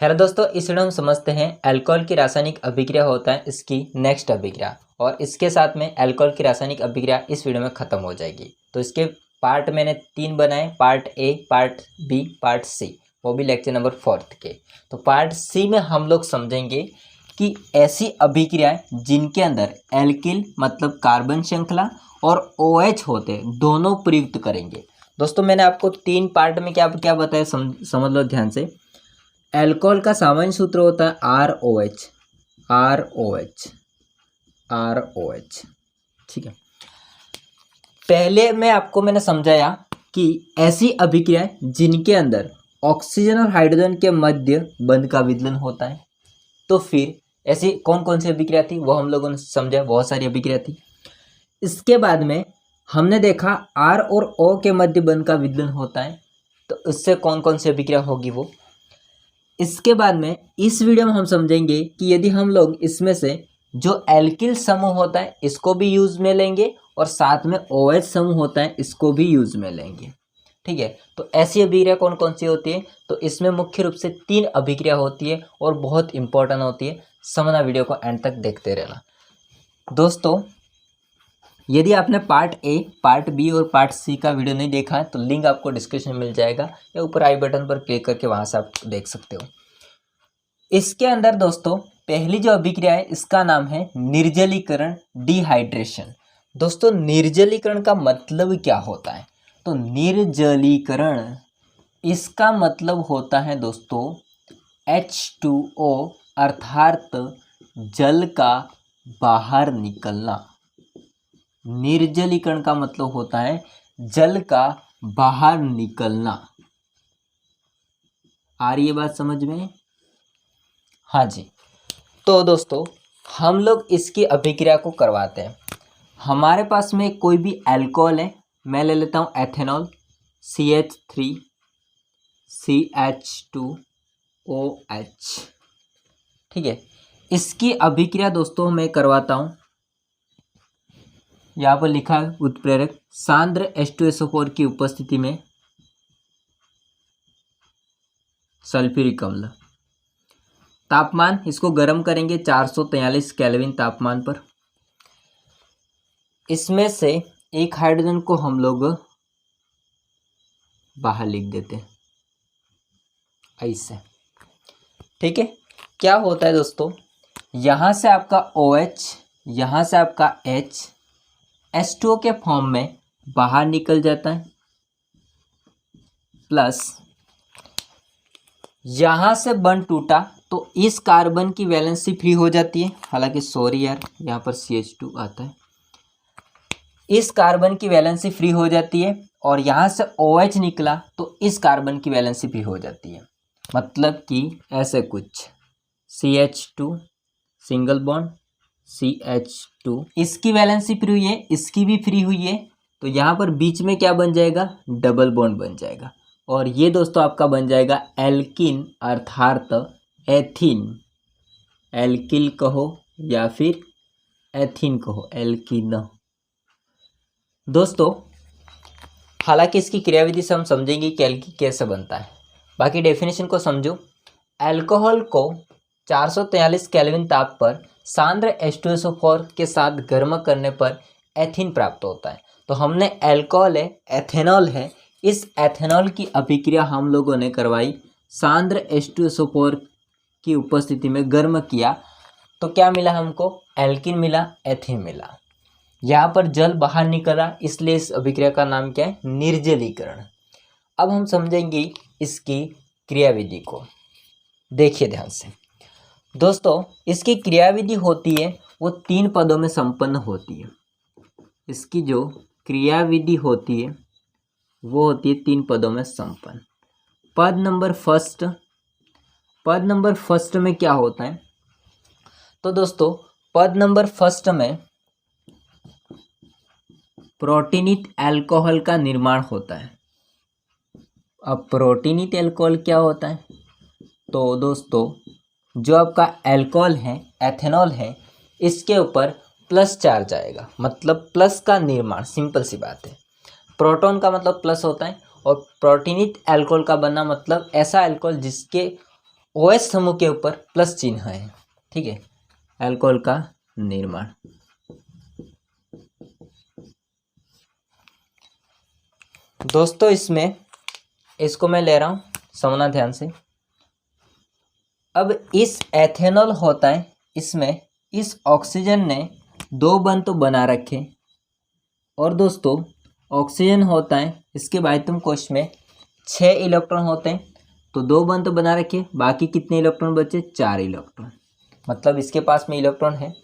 Hello दोस्तों, इस video में हम समझते हैं अल्कोहल की रासायनिक अभिक्रिया होता है इसकी नेक्स्ट अभिक्रिया, और इसके साथ में अल्कोहल की रासायनिक अभिक्रिया इस वीडियो में ख़त्म हो जाएगी। तो इसके पार्ट मैंने 3 बनाए, part A, part B, part C, वो भी लेक्चर नंबर 4 के। तो पार्ट सी में हम लोग समझेंगे कि ऐसी अभिक्रियाएं जिनके अंदर एल्किल मतलब कार्बन श्रृंखला और OH होते दोनों प्रयुक्त करेंगे। दोस्तों मैंने आपको 3 पार्ट में क्या क्या बताया, समझ लो ध्यान से। अल्कोहल का सामान्य सूत्र होता है ROH, ठीक है। पहले मैंने समझाया कि ऐसी अभिक्रियाएं जिनके अंदर ऑक्सीजन और हाइड्रोजन के मध्य बंध का विदलन होता है। तो फिर ऐसी कौन कौन सी अभिक्रिया थी वो हम लोगों ने समझा, बहुत सारी अभिक्रिया थी। इसके बाद में हमने देखा R और O के मध्य बंध का विदलन होता है, तो इससे कौन कौन सी अभिक्रिया होगी वो। इसके बाद में इस वीडियो में हम समझेंगे कि यदि हम लोग इसमें से जो एल्किल समूह होता है इसको भी यूज में लेंगे और साथ में OH समूह होता है इसको भी यूज में लेंगे, ठीक है। तो ऐसी अभिक्रिया कौन कौन सी होती है, तो इसमें मुख्य रूप से 3 अभिक्रिया होती है और बहुत इंपॉर्टेंट होती है। समझना, वीडियो को एंड तक देखते रहना। दोस्तों यदि आपने पार्ट ए, पार्ट बी और पार्ट सी का वीडियो नहीं देखा है तो लिंक आपको डिस्क्रिप्शन में मिल जाएगा या ऊपर आई बटन पर क्लिक करके वहां से आप देख सकते हो। इसके अंदर दोस्तों पहली जो अभिक्रिया है इसका नाम है निर्जलीकरण, डिहाइड्रेशन। दोस्तों निर्जलीकरण का मतलब क्या होता है, तो निर्जलीकरण इसका मतलब होता है दोस्तों H2O अर्थात जल का बाहर निकलना। निर्जलीकरण का मतलब होता है जल का बाहर निकलना। आ रही है बात समझ में? हाँ जी। तो दोस्तों हम लोग इसकी अभिक्रिया को करवाते हैं। हमारे पास में कोई भी अल्कोहल है, मैं ले लेता हूँ एथेनॉल, CH3CH2OH, ठीक है। इसकी अभिक्रिया दोस्तों मैं करवाता हूँ। यहाँ पर लिखा है उत्प्रेरक सांद्र H2SO4 की उपस्थिति में सल्फ्यूरिक अम्ल। तापमान इसको गर्म करेंगे 443 केल्विन तापमान पर। इसमें से एक हाइड्रोजन को हम लोग बाहर लिख देते हैं ऐसे, ठीक है। क्या होता है दोस्तों, यहाँ से आपका OH, यहाँ से आपका H H2O के फॉर्म में बाहर निकल जाता है, प्लस यहाँ से बंध टूटा तो इस कार्बन की वैलेंसी फ्री हो जाती है। हालांकि सॉरी यार, यहाँ पर CH2 आता है। इस कार्बन की वैलेंसी फ्री हो जाती है और यहाँ से OH निकला तो इस कार्बन की वैलेंसी फ्री हो जाती है। मतलब कि ऐसे कुछ CH2 सिंगल बॉन्ड CH2, इसकी वैलेंसी फ्री हुई है, इसकी भी फ्री हुई है, तो यहाँ पर बीच में क्या बन जाएगा, डबल बॉन्ड बन जाएगा। और ये दोस्तों आपका बन जाएगा एल्किन अर्थात एथीन। एल्किल कहो या फिर एथीन कहो, एल्किन। दोस्तों हालांकि इसकी क्रियाविधि से हम समझेंगे कि एल्किन कैसे बनता है। बाकी डेफिनेशन को समझो। अल्कोहल को 443 केल्विन ताप पर सांद्र H2SO4 के साथ गर्म करने पर एथीन प्राप्त होता है। तो हमने अल्कोहल है, एथेनॉल है, इस एथेनॉल की अभिक्रिया हम लोगों ने करवाई, सांद्र H2SO4 की उपस्थिति में गर्म किया, तो क्या मिला हमको, एल्किन मिला, एथीन मिला। यहाँ पर जल बाहर निकला, इसलिए इस अभिक्रिया का नाम क्या है, निर्जलीकरण। अब हम समझेंगे इसकी क्रियाविधि को। देखिए ध्यान से दोस्तों, इसकी क्रियाविधि होती है वो 3 पदों में संपन्न होती है। इसकी जो क्रियाविधि होती है वो होती है 3 पदों में संपन्न। पद नंबर फर्स्ट में क्या होता है, तो दोस्तों पद नंबर फर्स्ट में प्रोटीनित अल्कोहल का निर्माण होता है। अब प्रोटीनित अल्कोहल क्या होता है, तो दोस्तों जो आपका अल्कोहल है, एथेनॉल है, इसके ऊपर प्लस चार्ज आएगा, मतलब प्लस का निर्माण। सिंपल सी बात है, प्रोटॉन का मतलब प्लस होता है और प्रोटीनित अल्कोहल का बनना मतलब ऐसा अल्कोहल जिसके OH समूह के ऊपर प्लस चिन्ह है, ठीक है, अल्कोहल का निर्माण। दोस्तों इसमें इसको मैं ले रहा हूँ, समझना ध्यान से। अब इस एथेनॉल होता है, इसमें इस ऑक्सीजन ने 2 बंध तो बना रखे, और दोस्तों ऑक्सीजन होता है, इसके बायतम कोश में 6 इलेक्ट्रॉन होते हैं, तो 2 बंध तो बना रखे, बाकी कितने इलेक्ट्रॉन बचे? 4 इलेक्ट्रॉन, मतलब इसके पास में इलेक्ट्रॉन है।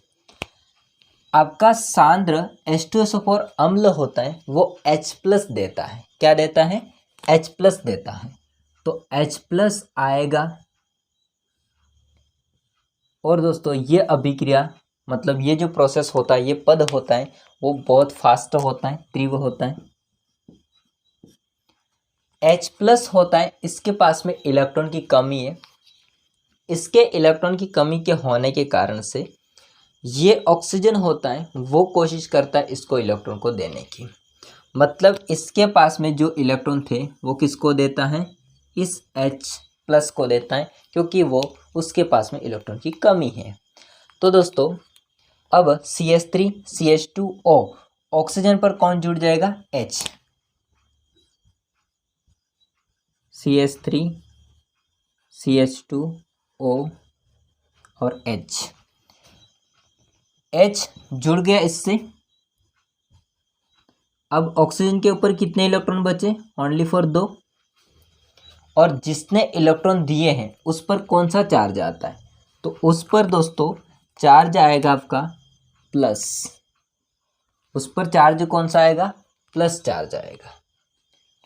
आपका सांद्र H2SO4 अम्ल होता है, वो H+ देता है। क्या देता है? H+ देता है, तो H+ आएगा। और दोस्तों ये अभिक्रिया, मतलब ये जो प्रोसेस होता है, ये पद होता है, वो बहुत फास्ट होता है, तीव्र होता है। H+ होता है, इसके पास में इलेक्ट्रॉन की कमी है। इसके इलेक्ट्रॉन की कमी के होने के कारण से ये ऑक्सीजन होता है, वो कोशिश करता है इसको इलेक्ट्रॉन को देने की। मतलब इसके पास में जो इलेक्ट्रॉन थे वो किसको देता है? इस H+ को देता है, क्योंकि वो उसके पास में इलेक्ट्रॉन की कमी है। तो दोस्तों अब CH3 CH2O ऑक्सीजन पर कौन जुड़ जाएगा? H। CH3 CH2O और H जुड़ गया इससे। अब ऑक्सीजन के ऊपर कितने इलेक्ट्रॉन बचे? Only for 2। और जिसने इलेक्ट्रॉन दिए हैं उस पर कौन सा चार्ज आता है? तो उस पर दोस्तों चार्ज आएगा आपका प्लस। उस पर चार्ज कौन सा आएगा? प्लस चार्ज आएगा।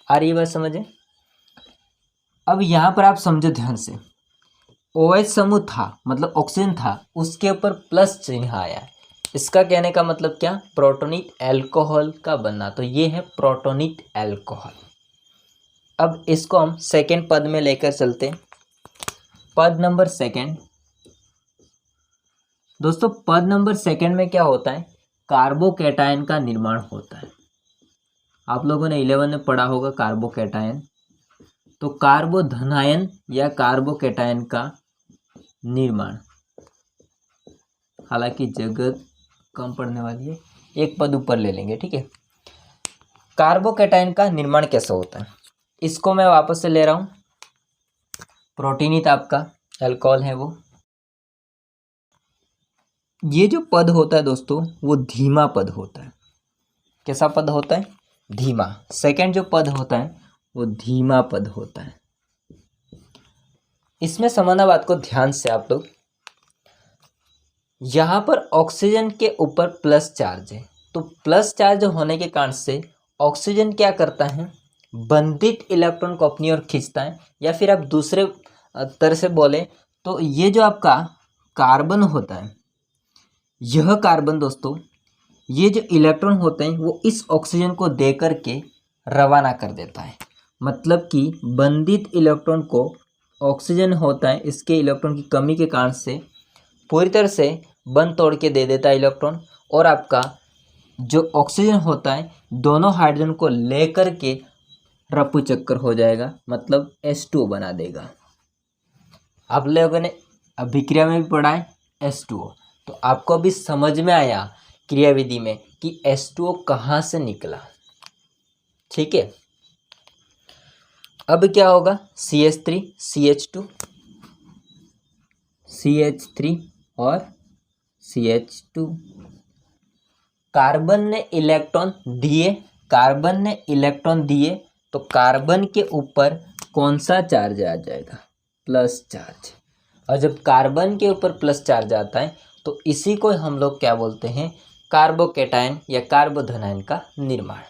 आ रही है बात समझे? अब यहाँ पर आप समझो ध्यान से, OH समूह था, मतलब ऑक्सीजन था, उसके ऊपर प्लस चिन्ह आया है। इसका कहने का मतलब क्या? प्रोटोनिक अल्कोहल का बनना। तो ये है प्रोटोनिक अल्कोहल। अब इसको हम सेकेंड पद में लेकर चलते हैं। पद नंबर सेकेंड। दोस्तों पद नंबर सेकेंड में क्या होता है? कार्बोकैटायन का निर्माण होता है। आप लोगों ने 11 में पढ़ा होगा कार्बोकैटायन। तो कार्बोधनायन या कार्बोकैटायन का निर्माण, हालांकि जगह कम पढ़ने वाली है, एक पद ऊपर ले लेंगे, ठीक है। कार्बोकैटायन का निर्माण कैसे होता है? इसको मैं वापस से ले रहा हूँ। प्रोटीनित आपका अल्कोहल है वो। ये जो पद होता है दोस्तों, वो धीमा पद होता है। कैसा पद होता है? धीमा। सेकंड जो पद होता है वो धीमा पद होता है। इसमें समझना बात को ध्यान से आप लोग। यहाँ पर ऑक्सीजन के ऊपर प्लस चार्ज है, तो प्लस चार्ज होने के कारण से ऑक्सीजन क्या करता है? बंधित इलेक्ट्रॉन को अपनी ओर खींचता है। या फिर आप दूसरे तरह से बोले तो ये जो आपका कार्बन होता है, यह कार्बन दोस्तों, ये जो इलेक्ट्रॉन होते हैं वो इस ऑक्सीजन को दे करके रवाना कर देता है। मतलब कि बंधित इलेक्ट्रॉन को ऑक्सीजन होता है, इसके इलेक्ट्रॉन की कमी के कारण से पूरी तरह से बंध तोड़ के दे देता है इलेक्ट्रॉन। और आपका जो ऑक्सीजन होता है दोनों हाइड्रोजन को लेकर के रफू चक्कर हो जाएगा, मतलब H2O बना देगा। आप लोगों ने अभिक्रिया में भी पढ़ा है H2O, तो आपको अभी समझ में आया क्रियाविधि में कि H2O कहाँ से निकला, ठीक है। अब क्या होगा? CH3 CH2 CH3 और CH2। कार्बन ने इलेक्ट्रॉन दिए, कार्बन ने इलेक्ट्रॉन दिए, तो कार्बन के ऊपर कौन सा चार्ज आ जाएगा? Plus charge. और जब कार्बन के ऊपर प्लस चार्ज आता है तो इसी को हम लोग क्या बोलते हैं? कार्बोकैटायन या कार्बोधनायन का निर्माण।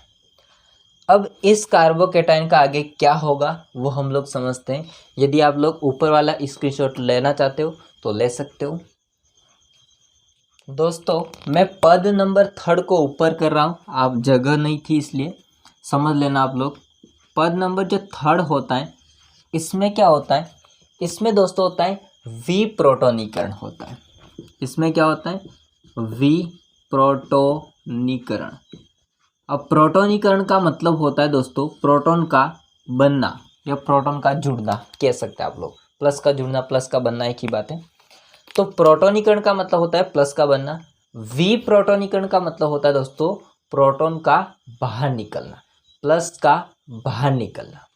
अब इस कार्बोकैटायन का आगे क्या होगा वो हम लोग समझते हैं। यदि आप लोग ऊपर वाला स्क्रीनशॉट लेना चाहते हो तो ले सकते हो। दोस्तों मैं पद नंबर 3 को ऊपर कर रहा हूँ, आप जगह नहीं थी इसलिए समझ लेना आप लोग। पद नंबर जो 3 होता है, इसमें क्या होता है? इसमें दोस्तों होता है विप्रोटोनीकरण होता है। इसमें क्या होता है? विप्रोटोनीकरण। अब प्रोटोनीकरण का मतलब होता है दोस्तों प्रोटॉन का बनना या प्रोटॉन का जुड़ना, कह सकते हैं आप लोग। प्लस का जुड़ना प्लस का बनना एक ही बात है। तो प्रोटोनीकरण का मतलब होता है प्लस का बनना, विप्रोटोनीकरण का मतलब होता है दोस्तों प्रोटॉन का बाहर निकलना, प्लस का बाहर निकलना।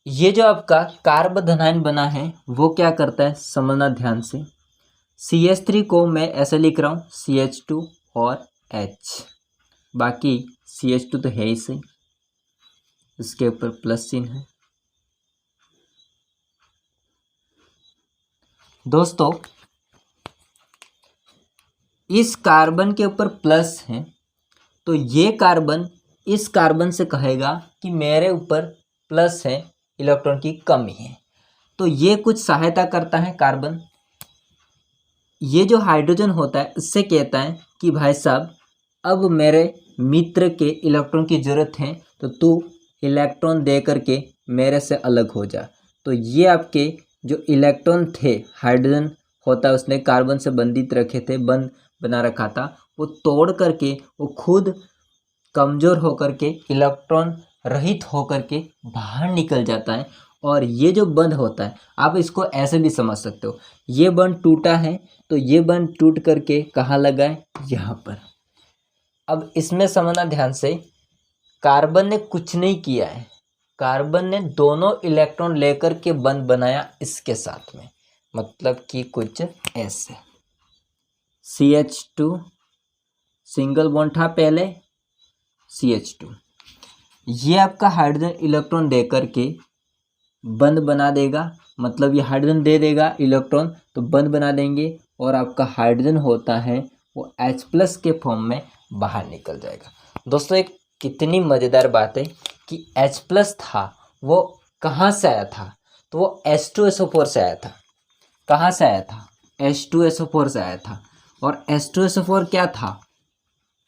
ये जो आपका कार्बन धनायन बना है वो क्या करता है समझना ध्यान से। CH3 को मैं ऐसे लिख रहा हूँ CH2 और H, बाकी CH2 तो है ही सही, इसके ऊपर प्लस चिन्ह है। दोस्तों इस कार्बन के ऊपर प्लस है तो ये कार्बन इस कार्बन से कहेगा कि मेरे ऊपर प्लस है, इलेक्ट्रॉन की कमी है, तो ये कुछ सहायता करता है कार्बन। ये जो हाइड्रोजन होता है इससे कहता है कि भाई साहब अब मेरे मित्र के इलेक्ट्रॉन की ज़रूरत है तो तू इलेक्ट्रॉन दे करके मेरे से अलग हो जा। तो ये आपके जो इलेक्ट्रॉन थे, हाइड्रोजन होता है उसने कार्बन से बंधित रखे थे, बंद बना रखा था, वो तोड़ करके वो खुद कमज़ोर होकर के इलेक्ट्रॉन रहित होकर के बाहर निकल जाता है। और ये जो बंध होता है आप इसको ऐसे भी समझ सकते हो, ये बंध टूटा है तो ये बंध टूट करके कहाँ लगा है, यहाँ पर। अब इसमें समझना ध्यान से, कार्बन ने कुछ नहीं किया है, कार्बन ने दोनों इलेक्ट्रॉन लेकर के बंध बनाया इसके साथ में, मतलब कि कुछ ऐसे। CH2 सिंगल बॉन्ड था पहले, CH2 ये आपका हाइड्रोजन इलेक्ट्रॉन दे करके बंध बना देगा, मतलब ये हाइड्रोजन दे देगा इलेक्ट्रॉन तो बंध बना देंगे और आपका हाइड्रोजन होता है वो H+ के फॉर्म में बाहर निकल जाएगा। दोस्तों एक कितनी मज़ेदार बात है कि H+ था वो कहाँ से आया था, तो वो H2SO4 से आया था। कहाँ से आया था, H2SO4 से आया था। और H2SO4 क्या था,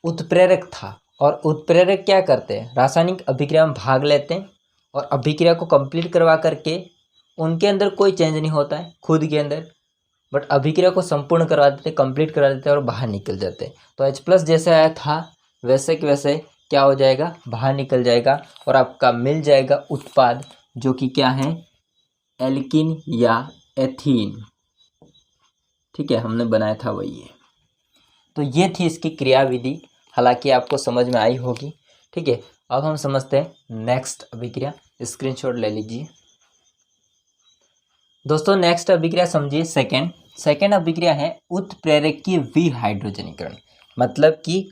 उत्प्रेरक था। और उत्प्रेरक क्या करते हैं, रासायनिक अभिक्रिया में भाग लेते हैं और अभिक्रिया को कंप्लीट करवा करके उनके अंदर कोई चेंज नहीं होता है खुद के अंदर, बट अभिक्रिया को संपूर्ण करवा देते, कंप्लीट करा देते और बाहर निकल जाते हैं। तो H+ जैसे आया था वैसे कि वैसे क्या हो जाएगा, बाहर निकल जाएगा और आपका मिल जाएगा उत्पाद जो कि क्या है, एल्कीन या एथीन। ठीक है, हमने बनाया था वही है। तो ये थी इसकी क्रियाविधि, हालांकि आपको समझ में आई होगी। ठीक है, अब हम समझते हैं नेक्स्ट अभिक्रिया, स्क्रीनशॉट ले लीजिए। दोस्तों नेक्स्ट अभिक्रिया समझिए, सेकेंड अभिक्रिया है उत्प्रेरक की विहाइड्रोजनीकरण। मतलब कि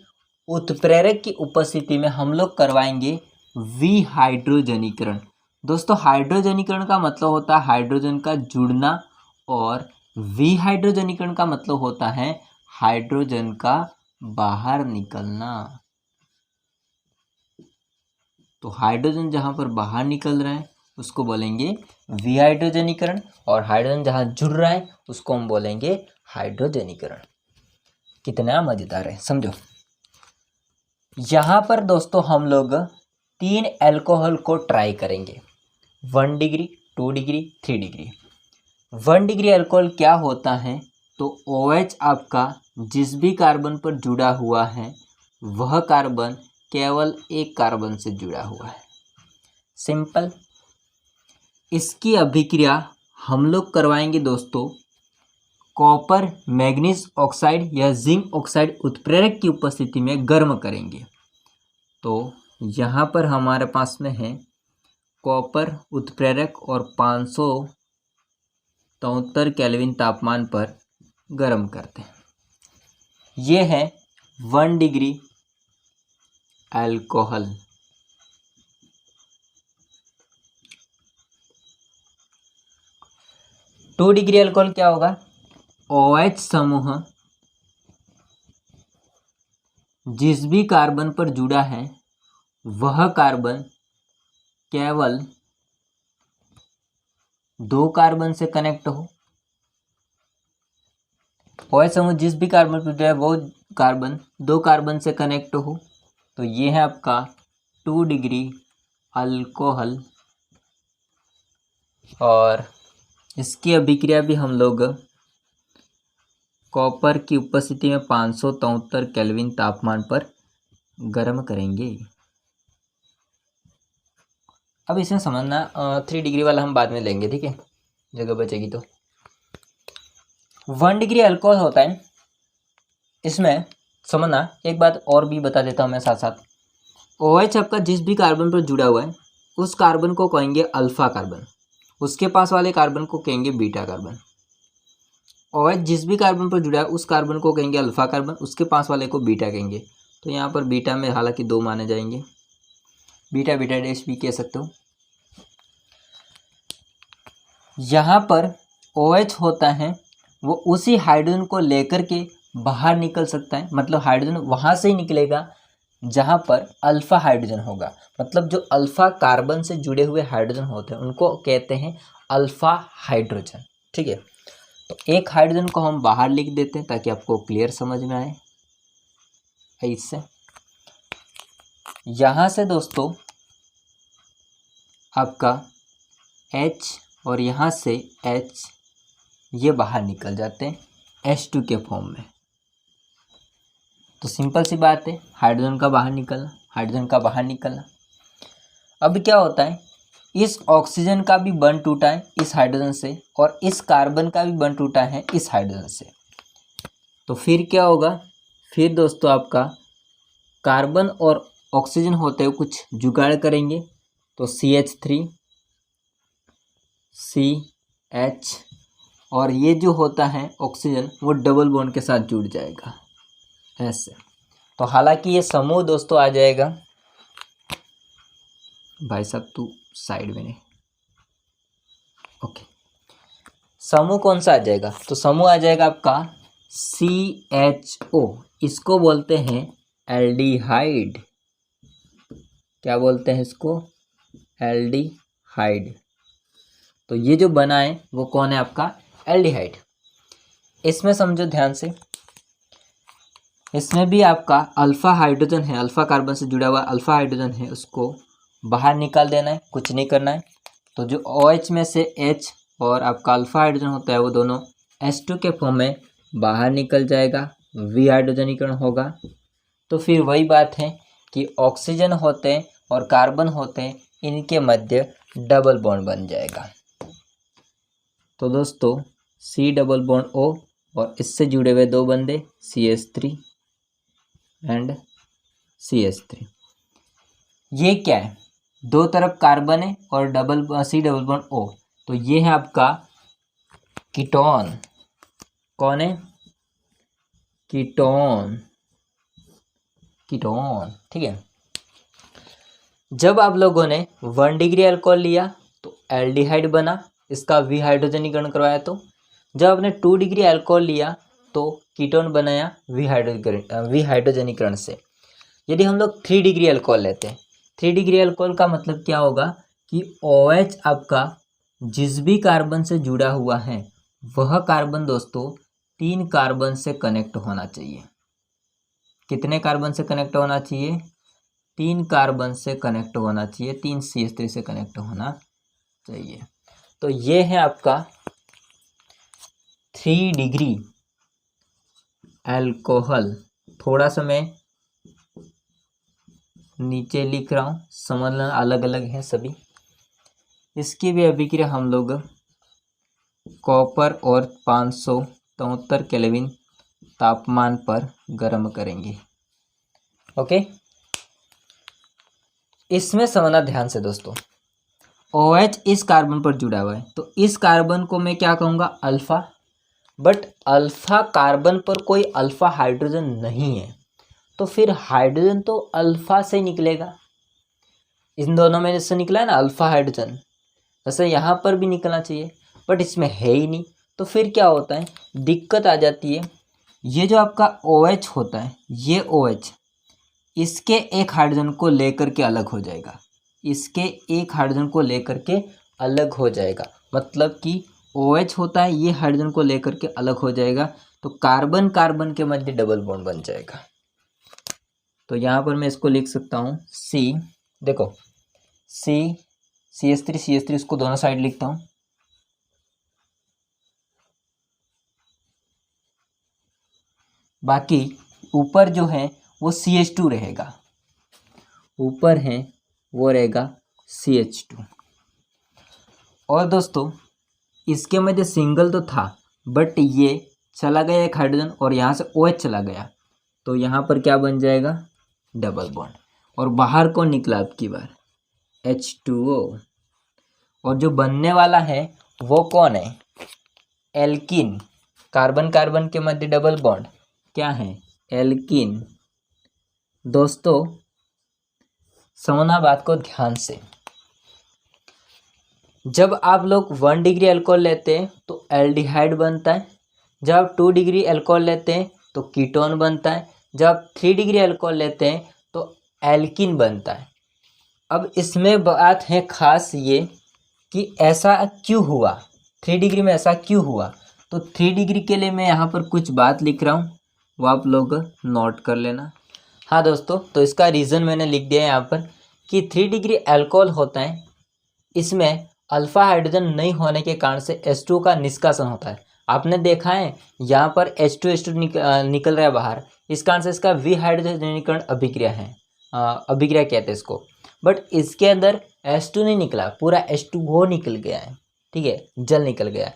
उत्प्रेरक की उपस्थिति में हम लोग करवाएंगे विहाइड्रोजनीकरण। दोस्तों हाइड्रोजनीकरण का मतलब होता है हाइड्रोजन का जुड़ना और विहाइड्रोजनीकरण का मतलब होता है हाइड्रोजन का बाहर निकलना। तो हाइड्रोजन जहाँ पर बाहर निकल रहा है उसको बोलेंगे विहाइड्रोजनीकरण और हाइड्रोजन जहाँ जुड़ रहा है उसको हम बोलेंगे हाइड्रोजनीकरण। कितना मज़ेदार है, समझो। यहाँ पर दोस्तों हम लोग 3 अल्कोहल को ट्राई करेंगे, 1 degree, 2 degree, 3 degree. 1 degree alcohol क्या होता है, तो OH आपका जिस भी कार्बन पर जुड़ा हुआ है वह कार्बन केवल एक कार्बन से जुड़ा हुआ है, सिंपल। इसकी अभिक्रिया हम लोग करवाएंगे दोस्तों कॉपर मैग्नीज ऑक्साइड या जिंक ऑक्साइड उत्प्रेरक की उपस्थिति में गर्म करेंगे। तो यहाँ पर हमारे पास में है कॉपर उत्प्रेरक और 573 केल्विन तापमान पर गर्म करते हैं। ये है 1 degree alcohol. Two degree alcohol क्या होगा, OH समूह जिस भी कार्बन पर जुड़ा है वह कार्बन केवल 2 कार्बन से कनेक्ट हो। OH समूह जिस भी कार्बन पर जुड़ा है वो कार्बन 2 कार्बन से कनेक्ट हो। तो ये है आपका 2 डिग्री अल्कोहल। और इसकी अभिक्रिया भी हम लोग कॉपर की उपस्थिति में 573 केल्विन तापमान पर गर्म करेंगे। अब इसमें समझना 3 डिग्री वाला हम बाद में लेंगे, ठीक है, जगह बचेगी तो। 1 डिग्री अल्कोहल होता है, इसमें समझना एक बात और भी बता देता हूँ मैं साथ साथ। OH आपका जिस भी कार्बन पर जुड़ा हुआ है उस कार्बन को कहेंगे अल्फा कार्बन, उसके पास वाले कार्बन को कहेंगे बीटा कार्बन। OH जिस भी कार्बन पर जुड़ा है उस कार्बन को कहेंगे अल्फा कार्बन, उसके पास वाले को बीटा कहेंगे। तो यहाँ पर बीटा में हालांकि 2 माने जाएंगे, बीटा बीटा डैश भी कह सकते हो। यहाँ पर OH होता है वो उसी हाइड्रोजन को लेकर के बाहर निकल सकता है, मतलब हाइड्रोजन वहाँ से ही निकलेगा जहाँ पर अल्फा हाइड्रोजन होगा। मतलब जो अल्फा कार्बन से जुड़े हुए हाइड्रोजन होते हैं उनको कहते हैं अल्फा हाइड्रोजन, ठीक है। तो एक हाइड्रोजन को हम बाहर लिख देते हैं ताकि आपको क्लियर समझ में आए। इससे यहाँ से दोस्तों आपका H और यहाँ से H ये बाहर निकल जाते हैं H2 के फॉर्म में। तो सिंपल सी बात है, हाइड्रोजन का बाहर निकलना, हाइड्रोजन का बाहर निकलना। अब क्या होता है, इस ऑक्सीजन का भी बंध टूटा है इस हाइड्रोजन से और इस कार्बन का भी बंध टूटा है इस हाइड्रोजन से। तो फिर क्या होगा, फिर दोस्तों आपका कार्बन और ऑक्सीजन होते हुए कुछ जुगाड़ करेंगे। तो CH3 CH और ये जो होता है ऑक्सीजन वो डबल बॉन्ड के साथ जुड़ जाएगा ऐसे। तो हालांकि ये समूह दोस्तों आ जाएगा, भाई साहब तू साइड में नहीं, ओके। समूह कौन सा आ जाएगा, तो समूह आ जाएगा आपका CHO, इसको बोलते हैं एल्डिहाइड। क्या बोलते हैं इसको, एल्डिहाइड। तो ये जो बना है वो कौन है आपका, एल्डिहाइड। इसमें समझो ध्यान से, इसमें भी आपका अल्फा हाइड्रोजन है, अल्फा कार्बन से जुड़ा हुआ अल्फा हाइड्रोजन है, उसको बाहर निकाल देना है, कुछ नहीं करना है। तो जो OH में से H और आपका अल्फा हाइड्रोजन होता है वो दोनों H2 के फॉर्म में बाहर निकल जाएगा, विहाइड्रोजनीकरण होगा। तो फिर वही बात है कि ऑक्सीजन होते हैं और कार्बन होते हैं, इनके मध्य डबल बॉन्ड बन जाएगा। तो दोस्तों C डबल बॉन्ड O और इससे जुड़े हुए 2 बंदे CH3 एंड CH3। ये क्या है, 2 तरफ कार्बन है और C डबल बॉन्ड O। तो ये है आपका कीटोन। कौन है, कीटोन, कीटोन, ठीक है। जब आप लोगों ने 1 डिग्री अल्कोहल लिया तो एल्डिहाइड बना, इसका विहाइड्रोजनीकरण करवाया। तो जब आपने 2 डिग्री अल्कोहल लिया तो कीटोन बनाया विहाइड्रोजनीकरण से। यदि हम लोग 3 डिग्री अल्कोहल लेते हैं, 3 डिग्री अल्कोहल का मतलब क्या होगा कि OH आपका जिस भी कार्बन से जुड़ा हुआ है वह कार्बन दोस्तों 3 कार्बन से कनेक्ट होना चाहिए। कितने कार्बन से कनेक्ट होना चाहिए, 3 कार्बन से कनेक्ट होना चाहिए, 3 CH3 से कनेक्ट होना चाहिए। तो ये है आपका 3 डिग्री अल्कोहल। थोड़ा सा मैं नीचे लिख रहा हूँ, समझना, अलग अलग है सभी। इसकी भी अभिक्रिया हम लोग कॉपर और 573 केल्विन तापमान पर गर्म करेंगे, ओके। इसमें समझना ध्यान से दोस्तों, OH इस कार्बन पर जुड़ा हुआ है तो इस कार्बन को मैं क्या कहूँगा, अल्फा। बट अल्फा कार्बन पर कोई अल्फा हाइड्रोजन नहीं है, तो फिर हाइड्रोजन तो अल्फा से निकलेगा। इन दोनों में जैसे निकला है ना अल्फा हाइड्रोजन, वैसे यहाँ पर भी निकलना चाहिए, बट इसमें है ही नहीं। तो फिर क्या होता है, दिक्कत आ जाती है। ये जो आपका OH होता है, ये OH इसके एक हाइड्रोजन को लेकर के अलग हो जाएगा, इसके एक हाइड्रोजन को लेकर के अलग हो जाएगा। मतलब कि OH होता है, ये हाइड्रोजन को लेकर के अलग हो जाएगा, तो कार्बन कार्बन के मध्य डबल बॉन्ड बन जाएगा। तो यहाँ पर मैं इसको लिख सकता हूँ C, देखो CH3 इसको दोनों साइड लिखता हूँ। बाकी ऊपर जो है वो CH2 रहेगा, ऊपर है वो रहेगा CH2। और दोस्तों इसके मध्य सिंगल तो था, बट ये चला गया एक हाइड्रोजन और यहाँ से OH चला गया, तो यहाँ पर क्या बन जाएगा, डबल बॉन्ड। और बाहर कौन निकला अब की बार, H2O। और जो बनने वाला है वो कौन है, एल्कीन। कार्बन कार्बन के मध्य डबल बॉन्ड क्या है, एल्कीन। दोस्तों समझना बात को ध्यान से, जब आप लोग 1 डिग्री अल्कोहल लेते हैं तो एल्डिहाइड बनता है, जब आप 2 डिग्री अल्कोहल लेते हैं तो कीटोन बनता है, जब आप 3 डिग्री अल्कोहल लेते हैं तो एल्कीन बनता है। अब इसमें बात है खास ये कि ऐसा क्यों हुआ, 3 डिग्री में ऐसा क्यों हुआ। तो 3 डिग्री के लिए मैं यहाँ पर कुछ बात लिख रहा हूँ, वो आप लोग नोट कर लेना। हाँ दोस्तों, तो इसका रीज़न मैंने लिख दिया है यहाँ पर कि 3 डिग्री अल्कोहल होता है, इसमें अल्फा हाइड्रोजन नहीं होने के कारण से H2 का निष्कासन होता है। आपने देखा है यहाँ पर H2 निकल रहा है बाहर, इस कारण से इसका विहाइड्रोजनीकरण अभिक्रिया है, अभिक्रिया कहते हैं इसको। बट इसके अंदर H2 नहीं निकला, पूरा H2O निकल गया है, ठीक है, जल निकल गया है,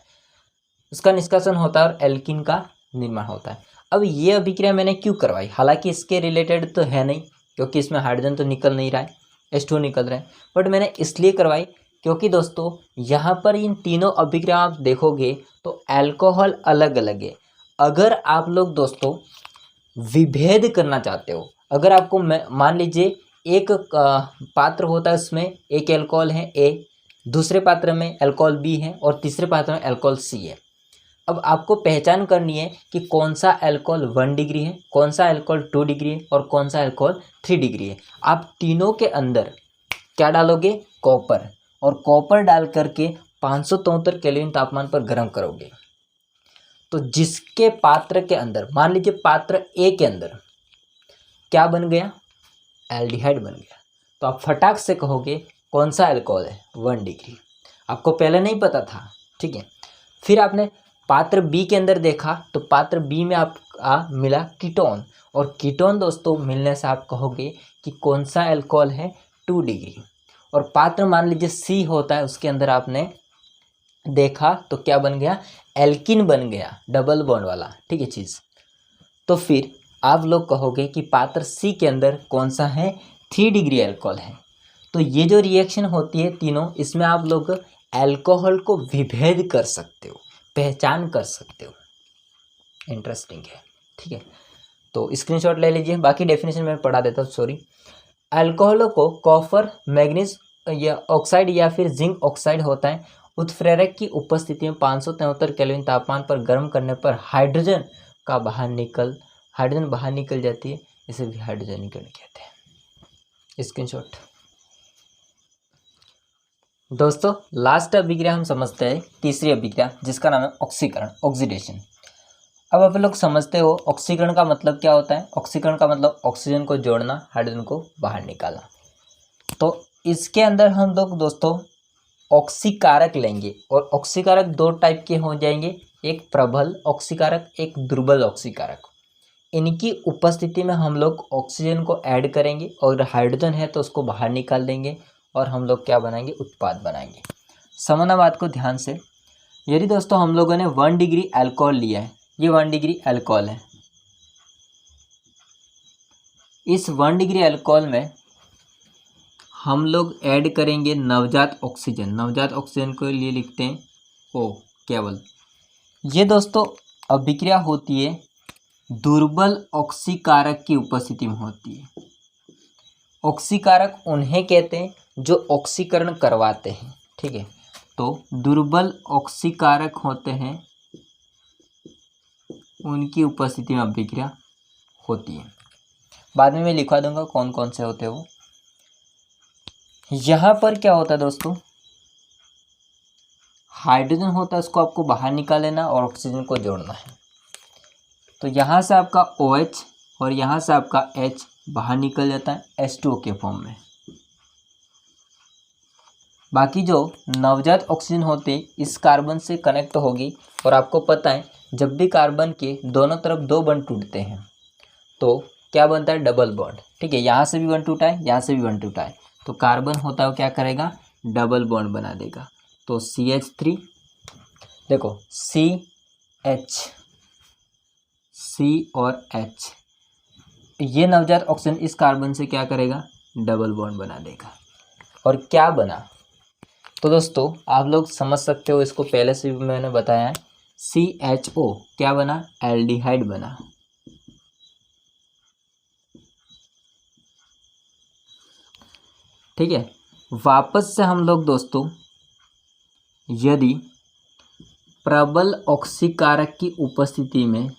उसका निष्कासन होता है और एल्कीन का निर्माण होता है। अब ये अभिक्रिया मैंने क्यों करवाई, हालांकि इसके रिलेटेड तो है नहीं क्योंकि इसमें हाइड्रोजन तो निकल नहीं रहा है, H2 निकल रहा है, बट मैंने इसलिए करवाई क्योंकि दोस्तों यहाँ पर इन तीनों अभिक्रिया आप देखोगे तो अल्कोहल अलग अलग है। अगर आप लोग दोस्तों विभेद करना चाहते हो, अगर आपको मान लीजिए एक पात्र होता है, उसमें एक अल्कोहल है A, दूसरे पात्र में अल्कोहल B है और तीसरे पात्र में अल्कोहल C है। अब आपको पहचान करनी है कि कौन सा अल्कोहल 1 डिग्री है, कौन सा अल्कोहल 2 डिग्री है और कौन सा अल्कोहल 3 डिग्री है। आप तीनों के अंदर क्या डालोगे, कॉपर, और कॉपर डाल करके 573 केल्विन तापमान पर गर्म करोगे। तो जिसके पात्र के अंदर, मान लीजिए पात्र ए के अंदर क्या बन गया, एल्डिहाइड बन गया, तो आप फटाक से कहोगे कौन सा अल्कोहल है, 1 डिग्री। आपको पहले नहीं पता था, ठीक है। फिर आपने पात्र बी के अंदर देखा तो पात्र बी में आपका मिला कीटोन, और कीटोन दोस्तों मिलने से आप कहोगे कि कौन सा अल्कोहल है, 2 डिग्री। और पात्र मान लीजिए सी होता है, उसके अंदर आपने देखा तो क्या बन गया, एल्कीन बन गया, डबल बॉन्ड वाला, ठीक है चीज़। तो फिर आप लोग कहोगे कि पात्र सी के अंदर कौन सा है, 3 डिग्री अल्कोहल है। तो ये जो रिएक्शन होती है तीनों, इसमें आप लोग अल्कोहल को विभेद कर सकते हो, पहचान कर सकते हो। इंटरेस्टिंग है, ठीक है। तो स्क्रीनशॉट ले लीजिए, बाकी डेफिनेशन मैं पढ़ा देता हूँ, सॉरी। अल्कोहलों को कॉपर, मैग्नीज या ऑक्साइड या फिर जिंक ऑक्साइड होता है, उत्प्रेरक की उपस्थिति में 573 केल्विन तापमान पर गर्म करने पर हाइड्रोजन बाहर निकल जाती है, इसे भी हाइड्रोजनीकरण कहते हैं। स्क्रीनशॉट। दोस्तों लास्ट अभिक्रिया हम समझते हैं, तीसरी अभिक्रिया जिसका नाम है ऑक्सीकरण, ऑक्सीडेशन। अब आप लोग समझते हो ऑक्सीकरण का मतलब क्या होता है। ऑक्सीकरण का मतलब ऑक्सीजन को जोड़ना, हाइड्रोजन को बाहर निकालना। तो इसके अंदर हम लोग दोस्तों ऑक्सीकारक लेंगे, और ऑक्सीकारक 2 टाइप के हो जाएंगे, एक प्रबल ऑक्सीकारक, एक दुर्बल ऑक्सीकारक। इनकी उपस्थिति में हम लोग ऑक्सीजन को ऐड करेंगे और हाइड्रोजन है तो उसको बाहर निकाल देंगे, और हम लोग क्या बनाएंगे, उत्पाद बनाएंगे। समझना बात को ध्यान से। यदि दोस्तों हम लोगों ने 1 डिग्री अल्कोहल लिया है, ये 1 डिग्री अल्कोहल है, इस 1 डिग्री अल्कोहल में हम लोग ऐड करेंगे नवजात ऑक्सीजन। नवजात ऑक्सीजन को लिए लिखते हैं O केवल। ये दोस्तों अभिक्रिया होती है दुर्बल ऑक्सीकारक की उपस्थिति में होती है। ऑक्सीकारक उन्हें कहते हैं जो ऑक्सीकरण करवाते हैं, ठीक है। तो दुर्बल ऑक्सीकारक होते हैं, उनकी उपस्थिति में अभिक्रिया होती है। बाद में मैं लिखवा दूंगा कौन कौन से होते हैं वो। यहाँ पर क्या होता है दोस्तों, हाइड्रोजन होता है, उसको आपको बाहर निकाल लेना और ऑक्सीजन को जोड़ना है। तो यहाँ से आपका OH और यहाँ से आपका H बाहर निकल जाता है H2O के फॉर्म में। बाकी जो नवजात ऑक्सीजन होते इस कार्बन से कनेक्ट होगी, और आपको पता है जब भी कार्बन के दोनों तरफ 2 बॉन्ड टूटते हैं तो क्या बनता है, डबल बॉन्ड, ठीक है। यहाँ से भी 1 टूटा है, यहाँ से भी 1 टूटा है, तो कार्बन होता है वो क्या करेगा, डबल बॉन्ड बना देगा। तो CH3, देखो CH, C और H, ये नवजात ऑक्सीजन इस कार्बन से क्या करेगा, डबल बॉन्ड बना देगा। और क्या बना, तो दोस्तों आप लोग समझ सकते हो, इसको पहले से भी मैंने बताया है। CHO क्या बना, एल्डिहाइड बना। ठीक है, वापस से हम लोग दोस्तों यदि प्रबल ऑक्सीकारक की उपस्थिति में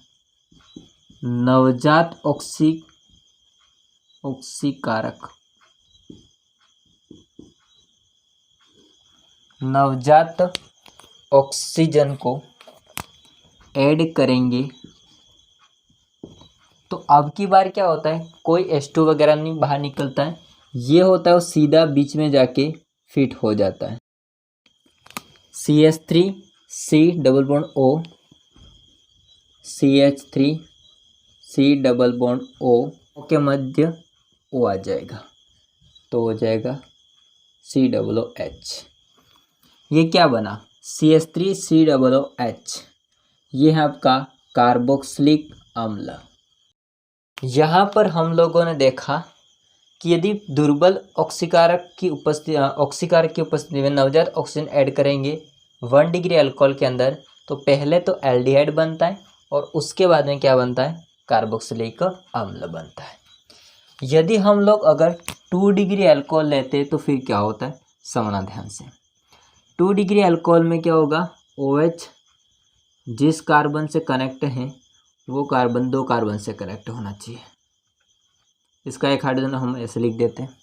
नवजात ऑक्सीकारक नवजात ऑक्सीजन को ऐड करेंगे तो अब की बार क्या होता है, कोई H2 वगैरह नहीं बाहर निकलता है, ये होता है वो सीधा बीच में जाके फिट हो जाता है। CH3 C double bond O, CH3 C double bond O के मध्य O आ जाएगा, तो हो जाएगा COOH। ये क्या बना, CH3 COOH, ये है आपका कार्बोक्सिलिक अम्ल। यहाँ पर हम लोगों ने देखा कि यदि दुर्बल ऑक्सीकारक की उपस्थिति में नवजात ऑक्सीजन ऐड करेंगे 1 डिग्री अल्कोहल के अंदर, तो पहले तो एल्डिहाइड बनता है और उसके बाद में क्या बनता है, कार्बोक्सिलिक अम्ल बनता है। यदि हम लोग अगर 2 डिग्री अल्कोहल लेते हैं तो फिर क्या होता है, समझना ध्यान से। 2 डिग्री अल्कोहल में क्या होगा, OH जिस कार्बन से कनेक्ट है वो कार्बन 2 कार्बन से कनेक्ट होना चाहिए। इसका एक हाइड्रोजन हम ऐसे लिख देते हैं।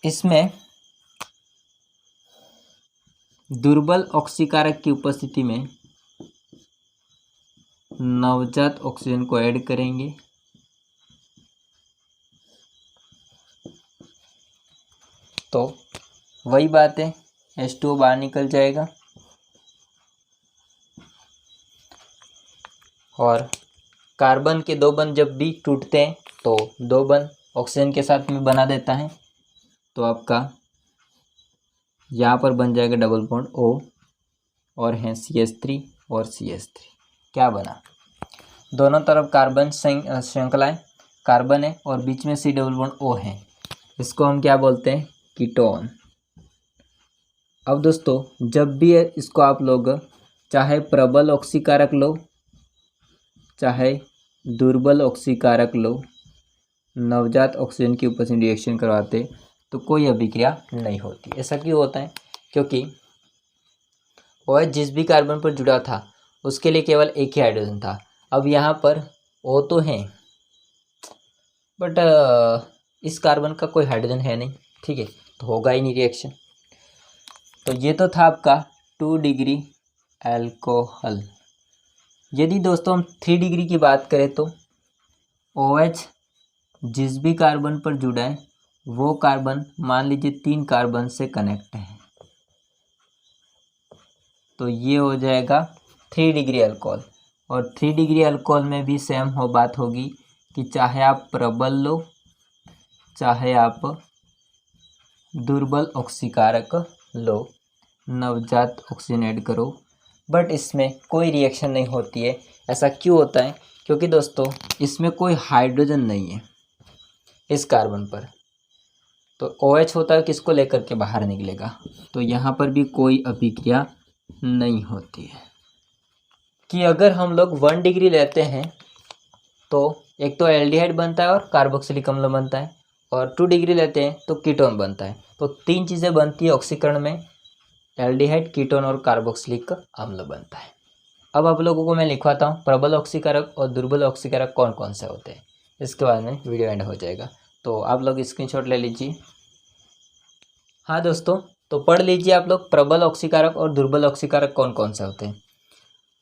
इसमें दुर्बल ऑक्सीकारक की उपस्थिति में नवजात ऑक्सीजन को ऐड करेंगे तो वही बात है, H2O बाहर निकल जाएगा और कार्बन के 2 बंध जब भी टूटते हैं तो 2 बंध ऑक्सीजन के साथ में बना देता है, तो आपका यहाँ पर बन जाएगा डबल बॉन्ड O और है CH3 और CH3। क्या बना, दोनों तरफ कार्बन श्रृंखलाएं कार्बन है और बीच में C डबल बॉन्ड O है, इसको हम क्या बोलते हैं, कीटोन। अब दोस्तों जब भी इसको आप लोग चाहे प्रबल ऑक्सीकारक लो चाहे दुर्बल ऑक्सीकारक लो, नवजात ऑक्सीजन की उपस्थिति में रिएक्शन करवाते तो कोई अभिक्रिया नहीं होती। ऐसा क्यों होता है, क्योंकि OH जिस भी कार्बन पर जुड़ा था उसके लिए केवल एक ही हाइड्रोजन था। अब यहाँ पर O तो है बट इस कार्बन का कोई हाइड्रोजन है नहीं, ठीक है, तो होगा ही नहीं रिएक्शन। तो ये तो था आपका 2 डिग्री अल्कोहल। यदि दोस्तों हम 3 डिग्री की बात करें तो OH जिस भी कार्बन पर जुड़ा है वो कार्बन मान लीजिए 3 कार्बन से कनेक्ट है, तो ये हो जाएगा 3 डिग्री अल्कोहल। और 3 डिग्री अल्कोहल में भी सेम हो बात होगी कि चाहे आप प्रबल लो चाहे आप दुर्बल ऑक्सीकारक लो, नवजात ऑक्सीजन ऐड करो, बट इसमें कोई रिएक्शन नहीं होती है। ऐसा क्यों होता है, क्योंकि दोस्तों इसमें कोई हाइड्रोजन नहीं है इस कार्बन पर, तो OH होता है किसको लेकर के बाहर निकलेगा, तो यहाँ पर भी कोई अभिक्रिया नहीं होती है। कि अगर हम लोग 1 डिग्री लेते हैं तो एक तो एल्डिहाइड बनता है और कार्बोक्सिलिक अम्ल बनता है, और 2 डिग्री लेते हैं तो कीटोन बनता है। तो 3 चीज़ें बनती है ऑक्सीकरण में, एल्डिहाइड, कीटोन और कार्बोक्सिलिक अम्ल बनता है। अब आप लोगों को मैं लिखवाता हूँ प्रबल ऑक्सीकारक और दुर्बल ऑक्सीकारक कौन कौन से होते हैं, इसके बाद में वीडियो एंड हो जाएगा, तो आप लोग स्क्रीनशॉट ले लीजिए। हाँ दोस्तों, तो पढ़ लीजिए आप लोग, प्रबल ऑक्सीकारक और दुर्बल ऑक्सीकारक कौन कौन से होते हैं।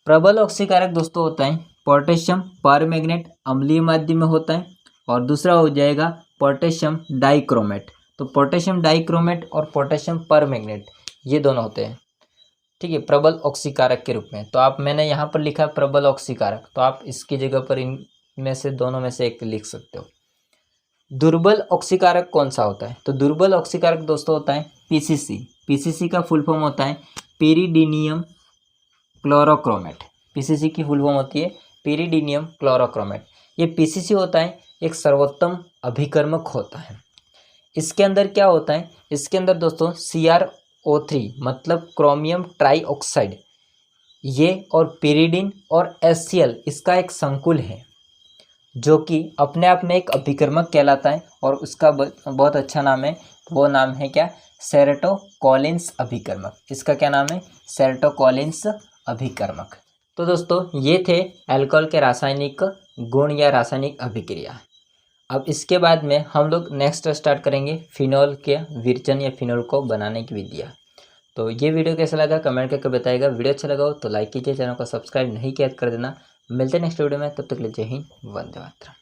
प्रबल ऑक्सीकारक दोस्तों होता है पोटेशियम परमैंगनेट, अम्लीय माध्यम में होता है, और दूसरा हो जाएगा पोटेशियम डाइक्रोमेट। तो पोटेशियम डाइक्रोमेट और पोटेशियम परमैंगनेट ये दोनों होते हैं, ठीक है, प्रबल ऑक्सीकारक के रूप में। तो आप मैंने यहाँ पर लिखा है प्रबल ऑक्सीकारक, तो आप इसकी जगह पर इनमें से दोनों में से एक लिख सकते हो। दुर्बल ऑक्सीकारक कौन सा होता है? तो दुर्बल ऑक्सीकारक दोस्तों होता है पीसीसी। पीसीसी का फुल फॉर्म होता है पेरिडीनियम क्लोरोक्रोमेट। पीसीसी की फुल फॉर्म होती है पेरिडीनियम क्लोरोक्रोमेट। ये पीसीसी होता है एक सर्वोत्तम अभिकर्मक होता है। इसके अंदर क्या होता है? इसके अंदर दोस्तों CrO3 मतलब क्रोमियम ट्राईऑक्साइड ये और पेरिडीन और HCl इसका एक संकुल है जो कि अपने आप में एक अभिकर्मक कहलाता है और उसका बहुत अच्छा नाम है। वो नाम है क्या? सेरोटोकॉलिन्स अभिकर्मक। इसका क्या नाम है? सेरोटोकॉलिन्स अभिकर्मक। तो दोस्तों ये थे अल्कोहल के रासायनिक गुण या रासायनिक अभिक्रिया। अब इसके बाद में हम लोग नेक्स्ट स्टार्ट करेंगे फिनॉल के विरचन या फिनॉल को बनाने की विधियाँ। तो ये वीडियो कैसा लगा कमेंट करके बताइएगा। वीडियो अच्छा लगा हो तो लाइक कीजिए, चैनल को सब्सक्राइब नहीं किया कर देना। मिलते हैं नेक्स्ट वीडियो में, तब तक के लिए जय हिंद, वंदे मातरम।